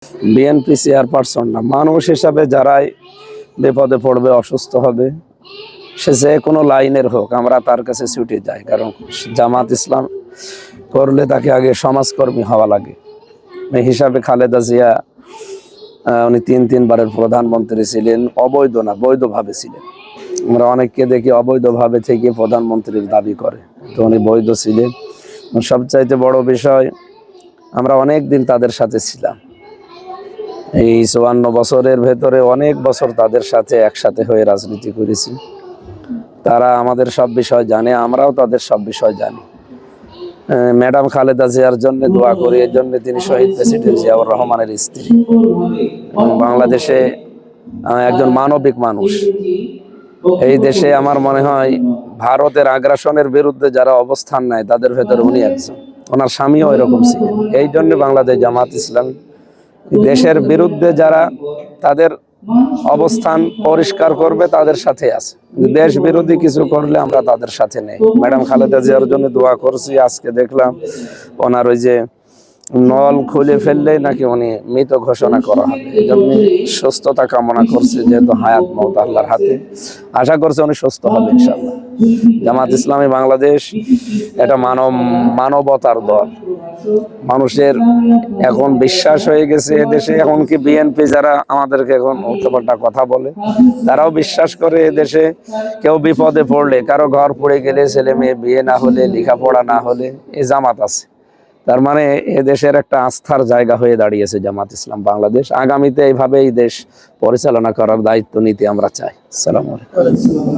BNP chairperson না, মানুষ হিসাবে যারাই বিপদে পড়বে, অসুস্থ হবে, সে যে কোনো লাইনের হোক, আমরা তার কাছে ছুটে যাই। কারণ জামাত ইসলাম করলে তাকে আগে সমাজকর্মী হওয়া লাগে। এই হিসাবে খালেদা জিয়া উনি তিনবারের প্রধানমন্ত্রী ছিলেন, অবৈধ না বৈধভাবে ছিলেন। আমরা অনেককে দেখি অবৈধভাবে থেকে প্রধানমন্ত্রীর দাবি করে, তো উনি বৈধ ছিলেন। সবচাইতে বড় বিষয়, আমরা অনেক দিন তাদের সাথে ছিলাম। এই ৫৪ বছরের ভেতরে অনেক বছর তাদের সাথে একসাথে হয়ে রাজনীতি করেছি। তারা আমাদের সব বিষয় জানে, আমরাও তাদের সব বিষয় জানি। ম্যাডাম খালেদা জিয়ার জন্য দোয়া করি, এর জন্য তিনি শহীদ প্রেসিডেন্ট জিয়াউর রহমানের স্ত্রী এবং বাংলাদেশে একজন মানবিক মানুষ। এই দেশে আমার মনে হয় ভারতের আগ্রাসনের বিরুদ্ধে যারা অবস্থান নেয় তাদের ভেতরে উনি একজন। ওনার স্বামীও এরকম ছিলেন। এই জন্য বাংলাদেশ জামাত ইসলাম দেশের বিরুদ্ধে যারা তাদের অবস্থান পরিষ্কার করবে তাদের সাথে আছে, দেশ বিরোধী কিছু করলে আমরা তাদের সাথে নেই। ম্যাডাম খালেদা জিয়ার জন্য দোয়া করছি। আজকে দেখলাম ওনার ওই যে নল খুলে ফেললেই নাকি উনি মৃত ঘোষণা করা হবে, এই জন্য সুস্থতা কামনা করছে। যেহেতু হায়াত মওত আল্লাহর হাতে, আশা করছে উনি সুস্থ হবে ইনশাআল্লাহ। জামাত ইসলামী বাংলাদেশ এটা মানবতার দল। মানুষের এখন বিশ্বাস হয়ে গেছে এদেশে, এমনকি বিএনপি যারা আমাদেরকে এখন উল্টোপাল্টা কথা বলে, তারাও বিশ্বাস করে এদেশে কেউ বিপদে পড়লে, কারো ঘর পড়ে গেলে, ছেলে মেয়ে বিয়ে না হলে, লেখাপড়া না হলে, এই জামাত আছে। তার মানে এদেশের একটা আস্থার জায়গা হয়ে দাঁড়িয়েছে জামাত ইসলাম বাংলাদেশ। আগামীতে এইভাবে এই দেশ পরিচালনা করার দায়িত্ব নিতে আমরা চাই। আসসালামু আলাইকুম।